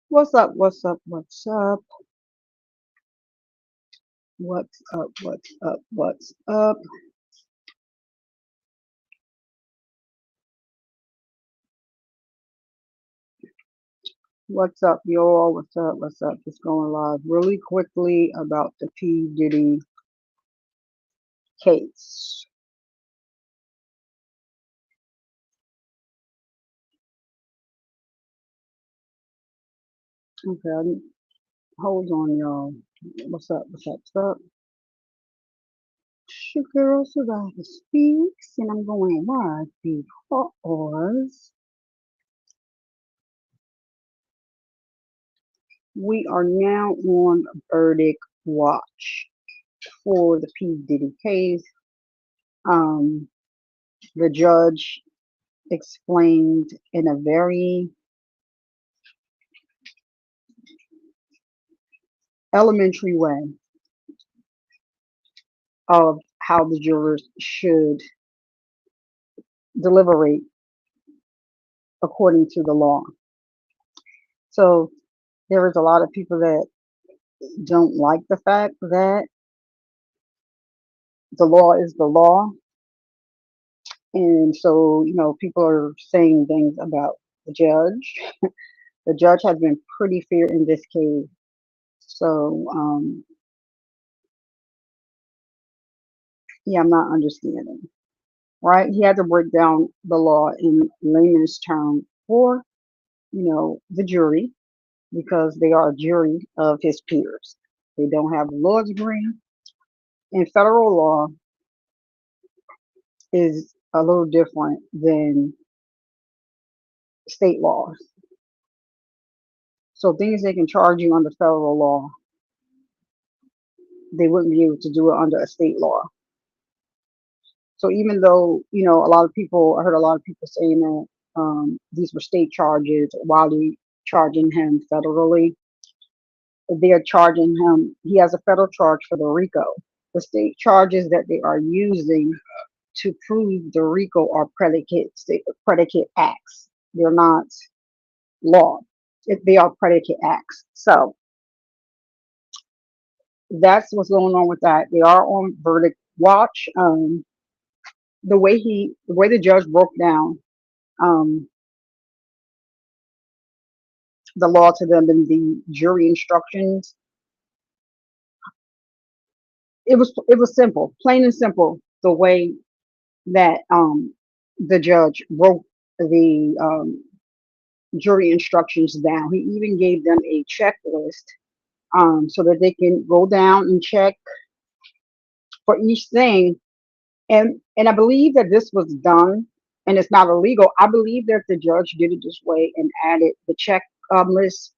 What's up? What's up? What's up? What's up? What's up? What's up? What's up, y'all? What's up? What's up? Just going live really quickly about the P. Diddy case. Okay, hold on, y'all. What's up? What's up? What's up? Sugar Survivor Speaks, and I'm going live because we are now on verdict watch for the P. Diddy case. Um, the judge explained in a very elementary way of how the jurors should deliberate according to the law. So there is a lot of people that don't like the fact that the law is the law. And so, people are saying things about the judge. The judge has been pretty fair in this case. So, yeah, I'm not understanding, right? He had to break down the law in layman's terms for, the jury because they are a jury of his peers. They don't have a law degree. And federal law is a little different than state laws. So things they can charge you under federal law, they wouldn't be able to do it under a state law. So even though, a lot of people, I heard a lot of people saying that these were state charges while they charging him federally, they're charging him, he has a federal charge for the RICO. The state charges that they are using to prove the RICO are predicate acts. They're not law. They are predicate acts. So that's what's going on with that. They are on verdict watch. The way the judge broke down um, the law to them and the jury instructions, it was simple, plain and simple. The way that the judge broke the jury instructions down. He even gave them a checklist so that they can go down and check for each thing. And I believe that this was done, and it's not illegal. I believe that the judge did it this way and added the check list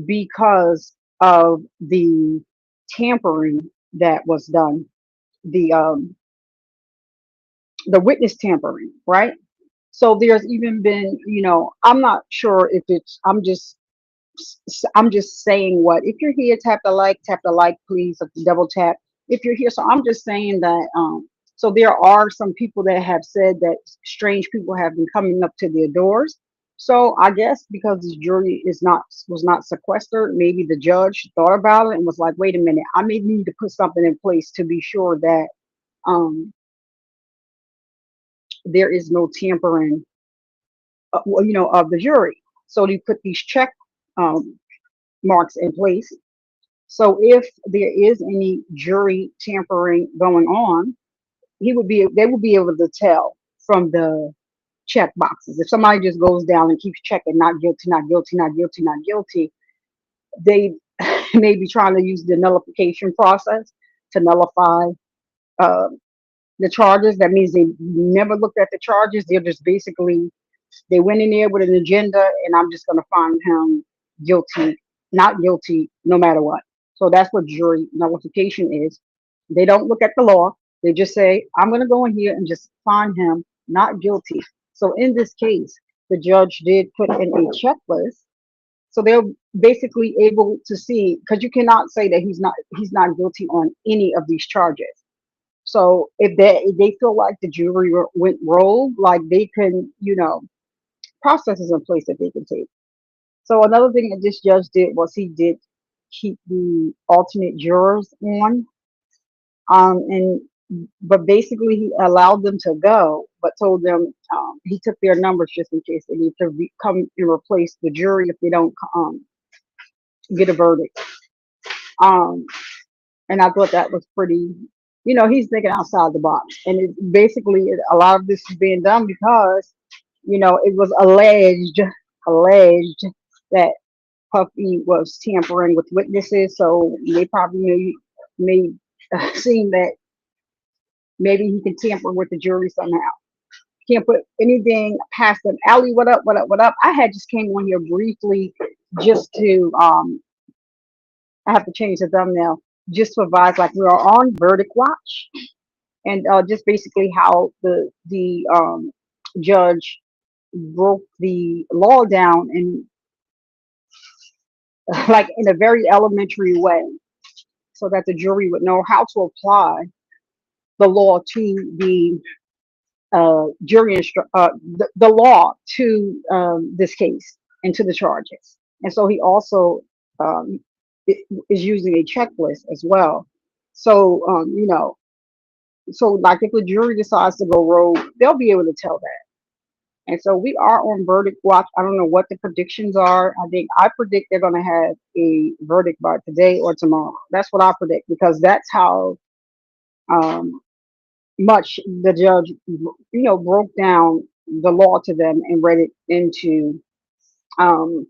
because of the tampering that was done, the um, the witness tampering, right? So there's even been, I'm not sure if it's. I'm just saying what. If you're here, tap the like, please, double tap. If you're here, so I'm just saying that. So there are some people that have said that strange people have been coming up to their doors. So I guess because this jury was not sequestered, maybe the judge thought about it and was like, wait a minute, I may need to put something in place to be sure that um, there is no tampering, of the jury. So they put these check um, marks in place. So if there is any jury tampering going on, they would be able to tell from the check boxes. If somebody just goes down and keeps checking not guilty, not guilty, not guilty, not guilty, they may be trying to use the nullification process to nullify uh, the charges. That means they never looked at the charges. They're just basically they went in there with an agenda, and I'm just going to find him guilty, not guilty, no matter what. So that's what jury nullification is. They don't look at the law. They just say, I'm going to go in here and just find him not guilty. So in this case, the judge did put in a checklist. So they're basically able to see, because you cannot say that he's not guilty on any of these charges. So if they feel like the jury went rogue, like they can, processes in place that they can take. So another thing that this judge did was he did keep the alternate jurors on, and but basically he allowed them to go, but told them he took their numbers just in case they need to come and replace the jury if they don't get a verdict. Um, and I thought that was pretty. He's thinking outside the box, and basically a lot of this is being done because it was alleged that Puffy was tampering with witnesses, so they probably made seem that maybe he can tamper with the jury somehow. Can't put anything past them. Allie, what up? What up? What up? I had just came on here briefly just to I have to change the thumbnail just to advise like we are on verdict watch, and just basically how the judge broke the law down in like in a very elementary way so that the jury would know how to apply the law to the the law to this case and to the charges. And so he also um, is using a checklist as well. So so like if the jury decides to go rogue, they'll be able to tell that. And so we are on verdict watch. I don't know what the predictions are. I predict they're going to have a verdict by today or tomorrow. That's what I predict because that's how um, much the judge, broke down the law to them and read it into um,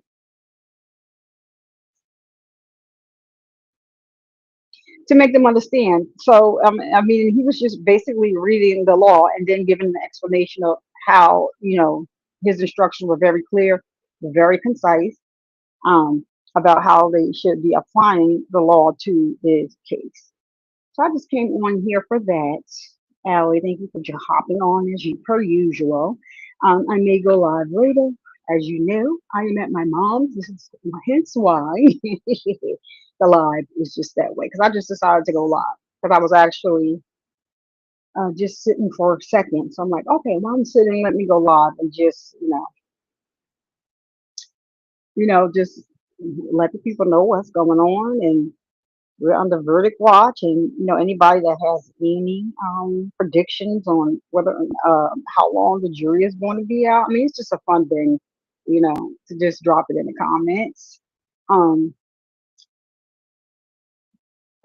to make them understand. So, I mean, he was just basically reading the law and then giving an explanation of how, his instructions were very clear, very concise, um, about how they should be applying the law to this case. So I just came on here for that. Allie, thank you for hopping on as you per usual. I may go live later. As you know, I am at my mom's. This is hence why the live is just that way. Because I just decided to go live. Because I was actually just sitting for a second. So I'm like, okay, while I'm sitting, let me go live and just, just let the people know what's going on. And we're under verdict watch, and anybody that has any predictions on whether how long the jury is going to be out. I mean, it's just a fun thing, to just drop it in the comments. Um,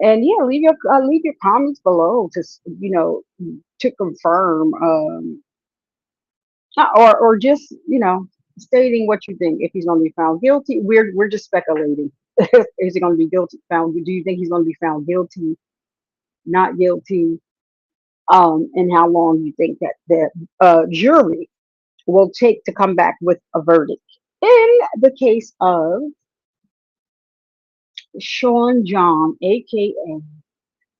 and yeah, leave your comments below to to confirm or just stating what you think if he's going to be found guilty. We're just speculating. Is he going to be guilty? Found? Do you think he's going to be found guilty? Not guilty? And how long you think that the jury will take to come back with a verdict. In the case of Sean John, aka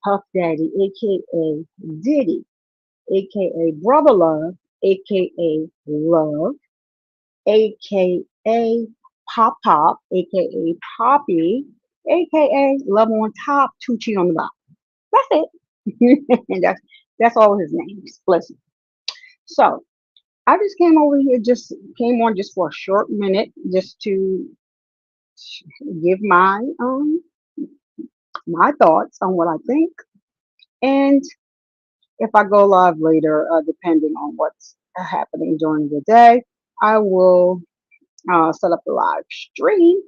Puff Daddy, aka Diddy, aka Brother Love, aka Love, aka Pop Pop, aka Poppy, aka Love on Top, Tucci on the bottom. That's it. And that's all his names. Listen. So I just came over here, just came on just for a short minute, just to give my thoughts on what I think. And if I go live later, depending on what's happening during the day, I will set up the live stream.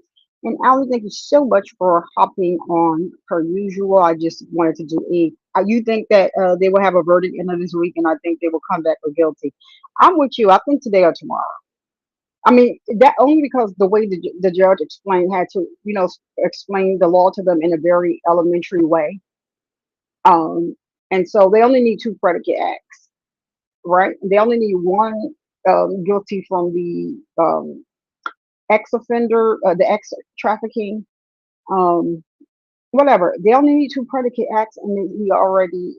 And Ali, thank you so much for hopping on per usual. I just wanted to do you think that they will have a verdict end of this week, and I think they will come back with guilty. I'm with you. I think today or tomorrow. I mean, that only because the way the judge explained had to, explain the law to them in a very elementary way. Um, and so they only need two predicate acts, right? They only need one guilty from the ex offender, the ex trafficking, um, whatever. They only need two predicate acts, and then he already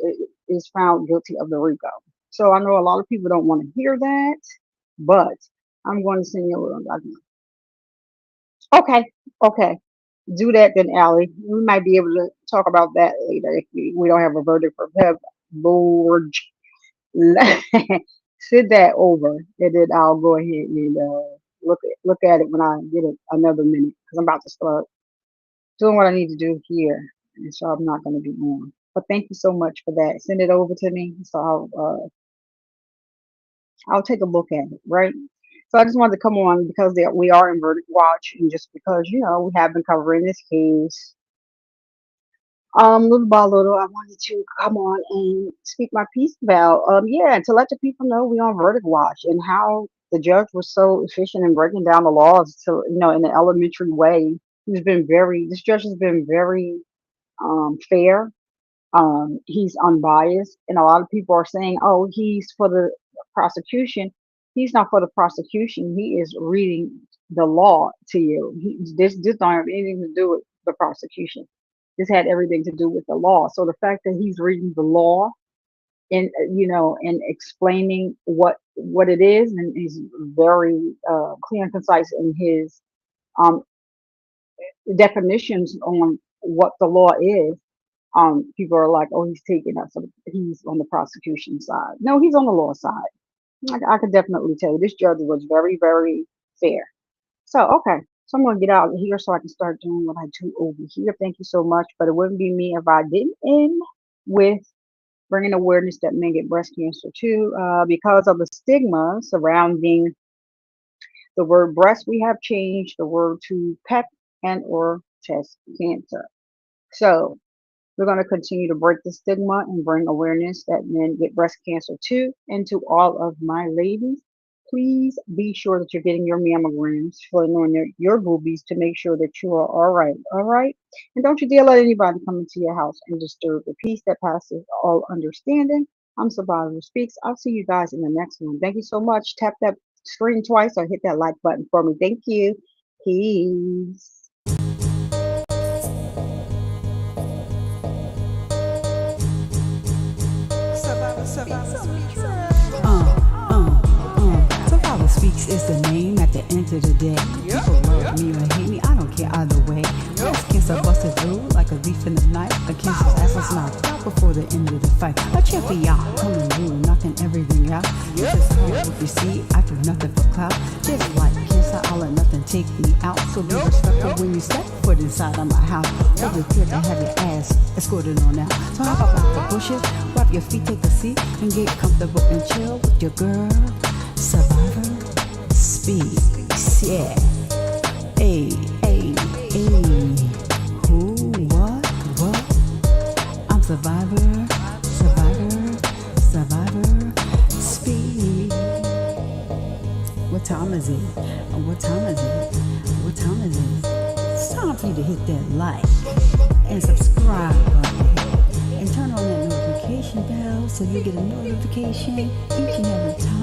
is found guilty of the RICO. So I know a lot of people don't want to hear that, but I'm going to send you a little document. Okay, okay. Do that then, Allie. We might be able to talk about that later if we don't have a verdict for him. Lord, send that over, and then I'll go ahead and look at it when I get another minute because I'm about to start doing what I need to do here, and so I'm not going to be on. But thank you so much for that. Send it over to me, so I'll take a look at it. Right. So I just wanted to come on because we are in verdict watch, and just because we have been covering this case. Little by little, I wanted to come on and speak my piece about, yeah, to let the people know we on verdict watch and how the judge was so efficient in breaking down the laws to, in an elementary way. This judge has been very, fair. He's unbiased, and a lot of people are saying, "Oh, he's for the prosecution." He's not for the prosecution. He is reading the law to you. This don't have anything to do with the prosecution. This had everything to do with the law. So the fact that he's reading the law and and explaining what it is, and he's very clear and concise in his um, definitions on what the law is. People are like, oh, he's taking us. He's on the prosecution side. No, he's on the law side. I could definitely tell you this judge was very, very fair. So, okay. So I'm going to get out of here so I can start doing what I do over here. Thank you so much. But it wouldn't be me if I didn't end with bringing awareness that men get breast cancer too. Because of the stigma surrounding the word breast, we have changed the word to PEP and or chest cancer. So we're going to continue to break the stigma and bring awareness that men get breast cancer too. And to all of my ladies, please be sure that you're getting your mammograms, filling on your boobies to make sure that you are all right. All right. And don't you dare let anybody come into your house and disturb the peace that passes all understanding. I'm Survivor Speaks. I'll see you guys in the next one. Thank you so much. Tap that screen twice or hit that like button for me. Thank you. Peace. Survivor Speaks is the name at the end of the day. People love me or hate me, I don't care either way. Breast cancer busted through like a leaf in the night. The cancer's ass was knocked out before the end of the fight. A cheer for y'all, coming through, knocking everything out. Just if you see, I do nothing for clout. Just like cancer, I'll let nothing take me out. So be respectful when you step foot inside of my house. Hold it clear to have your ass escorted on out. So hop up out the bushes, wrap your feet, take a seat, and get comfortable and chill with your girl. Survivor Speaks, yeah. Hey, hey, hey. Who, what? I'm Survivor Speaks. What time is it? What time is it? What time is it? It's time for you to hit that like and subscribe button and turn on that notification bell so you get a notification each and every time